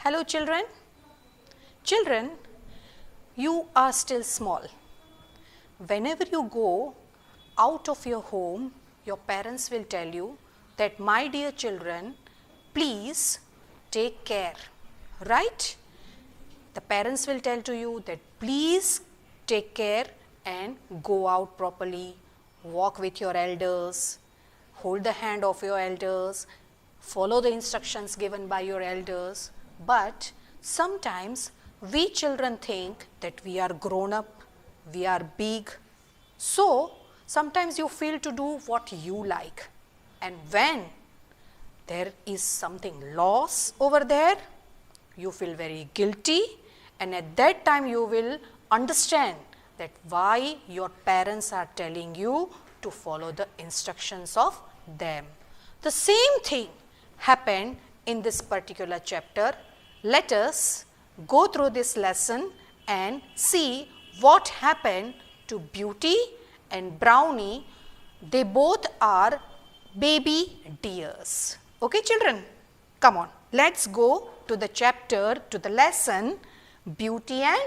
Hello children. Children, you are still small. Whenever you go out of your home, your parents will tell you that, my dear children, please take care, right? The parents will tell to you that please take care and go out properly, walk with your elders, hold the hand of your elders, follow the instructions given by your elders. But sometimes we children think that we are grown up, we are big, so sometimes you feel to do what you like, and when there is something loss over there, you feel very guilty, and at that time you will understand that why your parents are telling you to follow the instructions of them. The same thing happened in this particular chapter. Let us go through this lesson and see what happened to Beauty and Brownie. They both are baby deers. Okay children, come on, let's go to the chapter, to the lesson Beauty and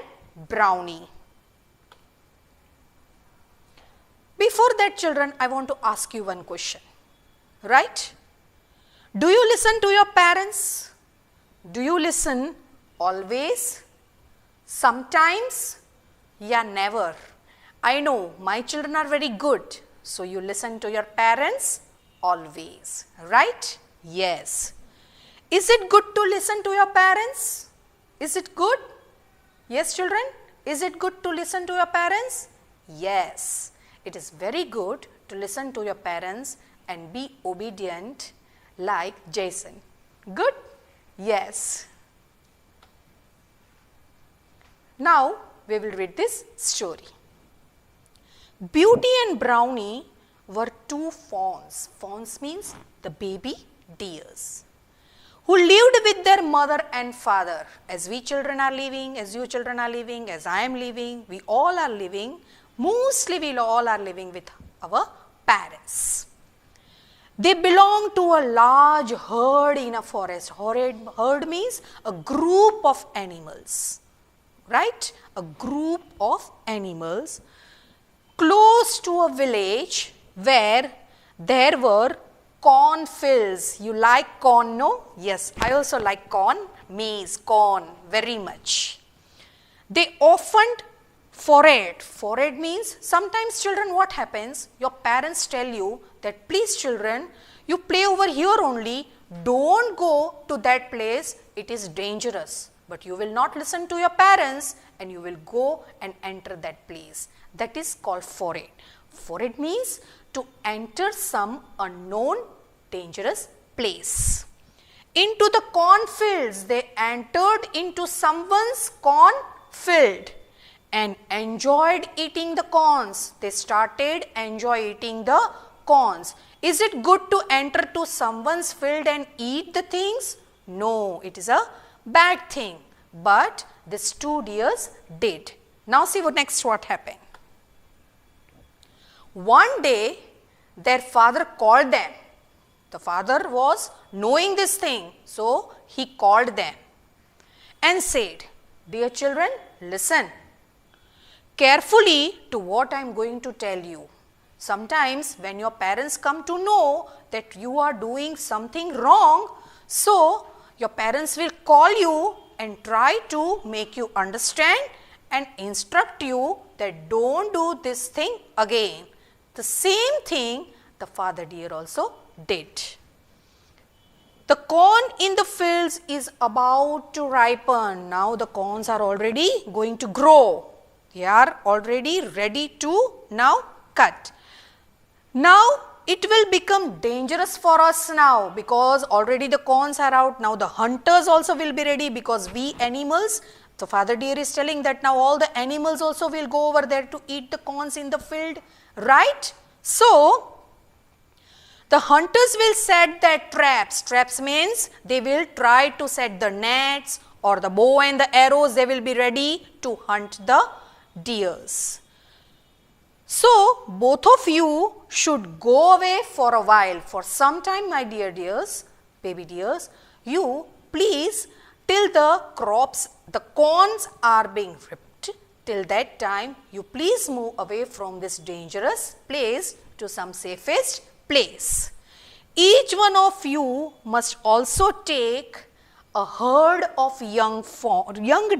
Brownie. Before that children, I want to ask you one question, right? Do you listen to your parents? Do you listen always? Sometimes? Yeah, never. I know my children are very good, so you listen to your parents always, right? Yes. Is it good to listen to your parents? Is it good? Yes children, is it good to listen to your parents? Yes, it is very good to listen to your parents and be obedient like Jason. Good? Yes. Now we will read this story. Beauty and Brownie were two fawns. Fawns means the baby deers, who lived with their mother and father. As we children are living, as you children are living, as I am living, we all are living, mostly we all are living with our parents. They belong to a large herd in a forest. Herd means a group of animals, right? A group of animals close to a village where there were corn fields. You like corn, no? Yes, I also like corn, maize, corn very much. They often forage. Forage means sometimes children, what happens? Your parents tell you that please children, you play over here only, don't go to that place, it is dangerous. But you will not listen to your parents and you will go and enter that place. That is called forage. Forage means to enter some unknown dangerous place. Into the cornfields, they entered into someone's cornfield and enjoyed eating the corns. They started enjoy eating the corns. Is it good to enter to someone's field and eat the things? No, it is a bad thing. But these two deers did. Now see what happened. One day their father called them. The father was knowing this thing, so he called them and said, dear children, listen carefully to what I am going to tell you. Sometimes when your parents come to know that you are doing something wrong, so your parents will call you and try to make you understand and instruct you that don't do this thing again. The same thing the father deer also did. The corn in the fields is about to ripen. Now the corns are already going to grow. They are already ready to now cut. Now it will become dangerous for us now because already the corns are out. Now the hunters also will be ready because we animals, the father deer is telling that now all the animals also will go over there to eat the corns in the field, right? So the hunters will set their traps. Traps means they will try to set the nets or the bow and the arrows. They will be ready to hunt the deers. So both of you should go away for a while. For some time, my dear dears, baby deers, you please till the corns are being ripped, till that time you please move away from this dangerous place to some safest place. Each one of you must also take a herd of young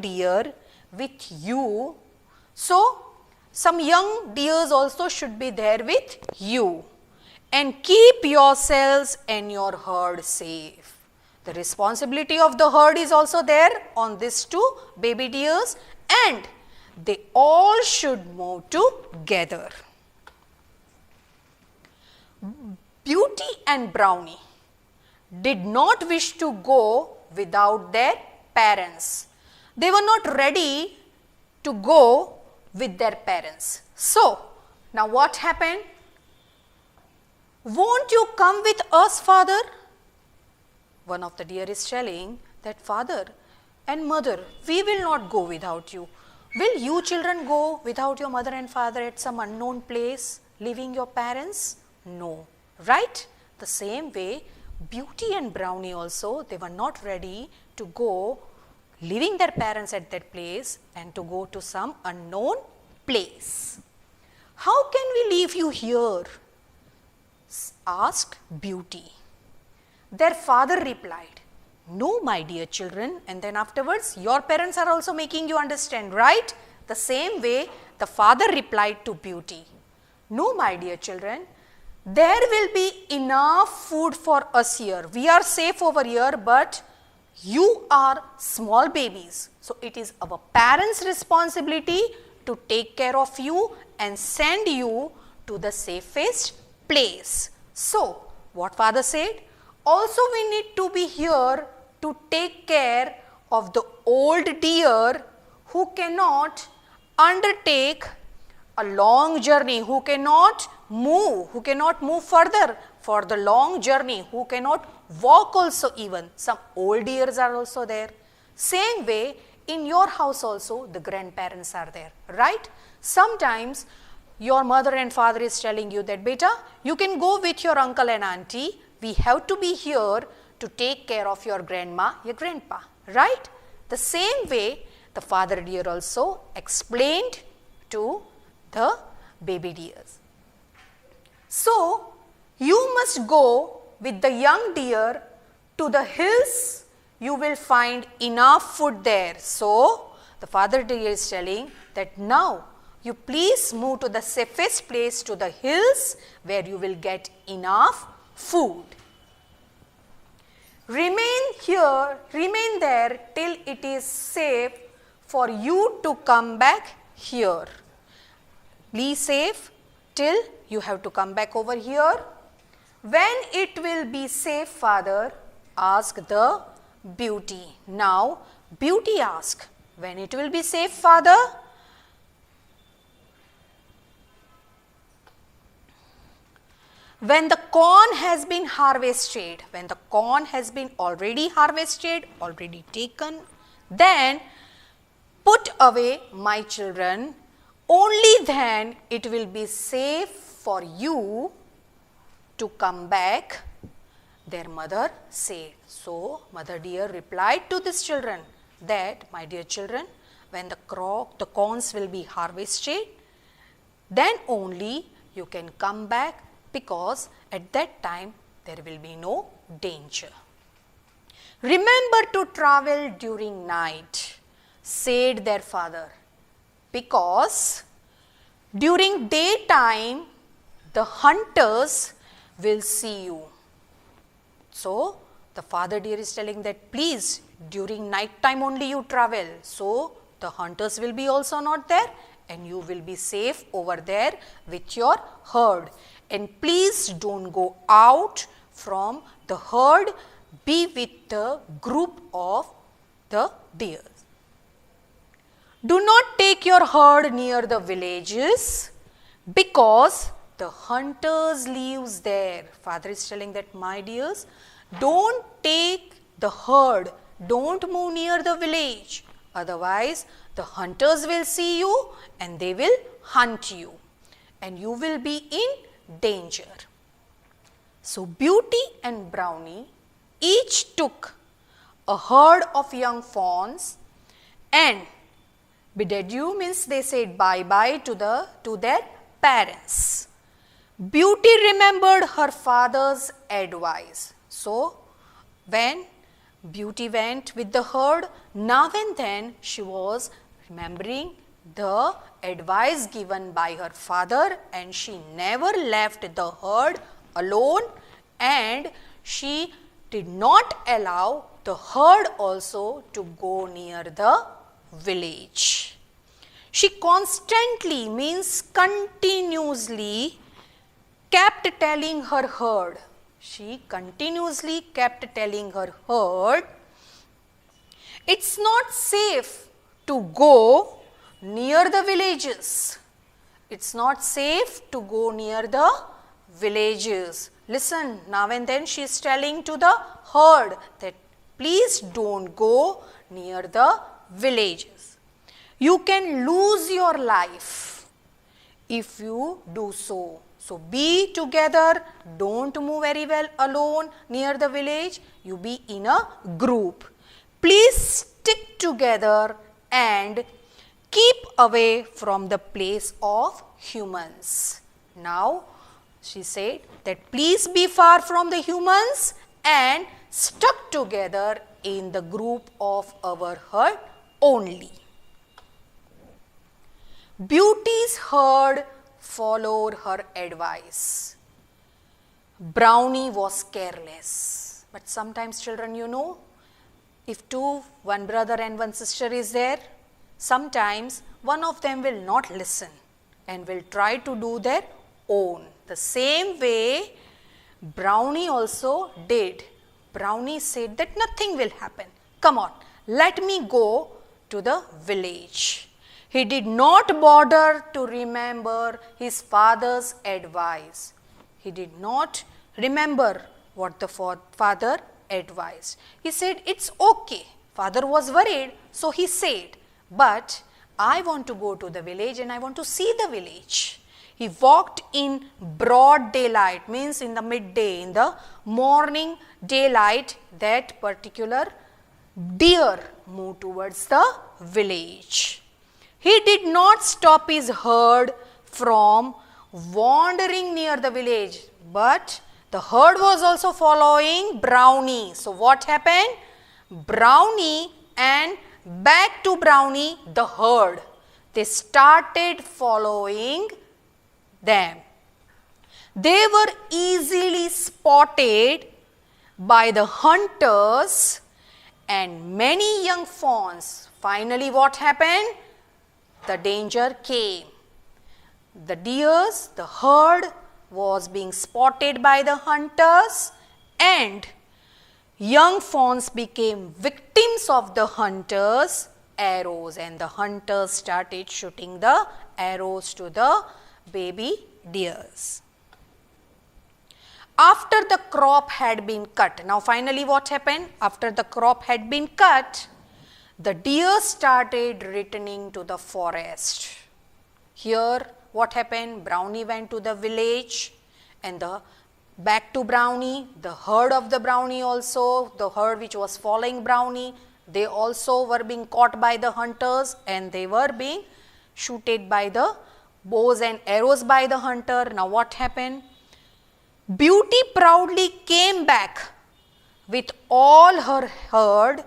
deer with you. So, some young deers also should be there with you, and keep yourselves and your herd safe. The responsibility of the herd is also there on these two baby deers, and they all should move together. Beauty and Brownie did not wish to go without their parents. They were not ready to go with their parents. So, now what happened? Won't you come with us, father? One of the deer is telling that, father and mother, we will not go without you. Will you children go without your mother and father at some unknown place, leaving your parents? No, right? The same way, Beauty and Brownie also, they were not ready to go, leaving their parents at that place and to go to some unknown place. How can we leave you here? Asked Beauty. Their father replied, no, my dear children, and then afterwards your parents are also making you understand, right? The same way the father replied to Beauty, no, my dear children, there will be enough food for us here. We are safe over here, but you are small babies. So, it is our parents' responsibility to take care of you and send you to the safest place. So, what father said? Also, we need to be here to take care of the old deer who cannot undertake a long journey, who cannot move further for the long journey, who cannot walk also even. Some old deers are also there. Same way, in your house also the grandparents are there, right? Sometimes your mother and father is telling you that, beta, you can go with your uncle and auntie. We have to be here to take care of your grandma, your grandpa, right? The same way, the father deer also explained to the baby deers. So, you must go with the young deer to the hills. You will find enough food there. So, the father deer is telling that now you please move to the safest place, to the hills, where you will get enough food. Remain there till it is safe for you to come back here. Be safe till you have to come back over here. When it will be safe, father? Asked the Beauty. Now, Beauty asked, when it will be safe, father? When the corn has been harvested, when the corn has been already harvested, already taken, then put away, my children, only then it will be safe for you to come back, their mother said. So, mother deer replied to these children that, my dear children, when the corns will be harvested, then only you can come back, because at that time there will be no danger. Remember to travel during night, said their father, because during daytime the hunters will see you. So, the father deer is telling that, please, during night time only you travel. So, the hunters will be also not there and you will be safe over there with your herd. And please don't go out from the herd, be with the group of the deers. Do not take your herd near the villages, because the hunters lives there. Father is telling that, my dears, don't take the herd, don't move near the village, otherwise the hunters will see you and they will hunt you and you will be in danger. So, Beauty and Brownie each took a herd of young fawns and bid adieu means they said bye-bye to their parents. Beauty remembered her father's advice. So, when Beauty went with the herd, now and then she was remembering the advice given by her father, and she never left the herd alone, and she did not allow the herd also to go near the village. She constantly means continuously kept telling her herd. She continuously kept telling her herd, it's not safe to go near the villages. It's not safe to go near the villages. Listen, now and then she is telling to the herd that please don't go near the villages. You can lose your life if you do so. So, be together, don't move very well alone near the village, you be in a group. Please stick together and keep away from the place of humans. Now, she said that please be far from the humans and stuck together in the group of our herd only. Beauty's herd followed her advice. Brownie was careless. But sometimes children, you know, if one brother and one sister is there, sometimes one of them will not listen and will try to do their own. The same way Brownie also did. Brownie said that nothing will happen. Come on, let me go to the village. He did not bother to remember his father's advice. He did not remember what the father advised. He said, it's okay. Father was worried, so he said, but I want to go to the village and I want to see the village. He walked in broad daylight, means in the midday, in the morning daylight, that particular deer moved towards the village. He did not stop his herd from wandering near the village, but the herd was also following Brownie. So, what happened? Brownie and back to Brownie, the herd, they started following them. They were easily spotted by the hunters and many young fawns. Finally, what happened? The danger came. The deers, the herd was being spotted by the hunters, and young fawns became victims of the hunters' arrows, and the hunters started shooting the arrows to the baby deers. After the crop had been cut, now finally what happened? After the crop had been cut, the deer started returning to the forest. Here what happened? Brownie went to the village and back to Brownie, the herd of the Brownie also, the herd which was following Brownie, they also were being caught by the hunters and they were being shooted by the bows and arrows by the hunter. Now what happened? Beauty proudly came back with all her herd,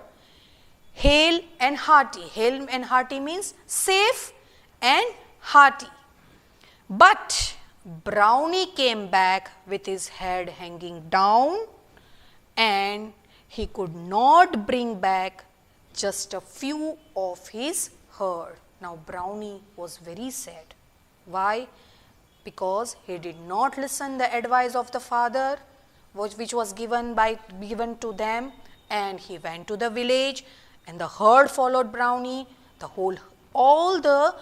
hale and hearty. Hale and hearty means safe and hearty. But Brownie came back with his head hanging down and he could not bring back just a few of his herd. Now Brownie was very sad. Why? Because he did not listen the advice of the father which was given to them, and he went to the village and the herd followed Brownie. All the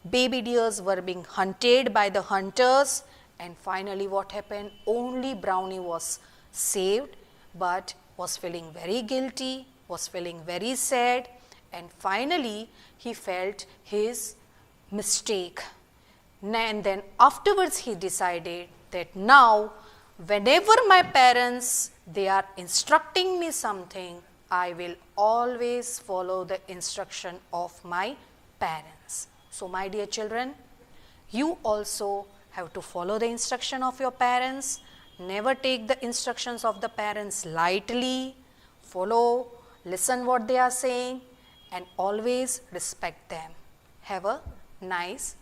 baby deers were being hunted by the hunters, and finally what happened? Only Brownie was saved, but was feeling very guilty, was feeling very sad, and finally he felt his mistake. And then afterwards he decided that now whenever my parents, they are instructing me something, I will always follow the instruction of my parents. So my dear children, you also have to follow the instruction of your parents. Never take the instructions of the parents lightly. Follow, listen what they are saying, and always respect them. Have a nice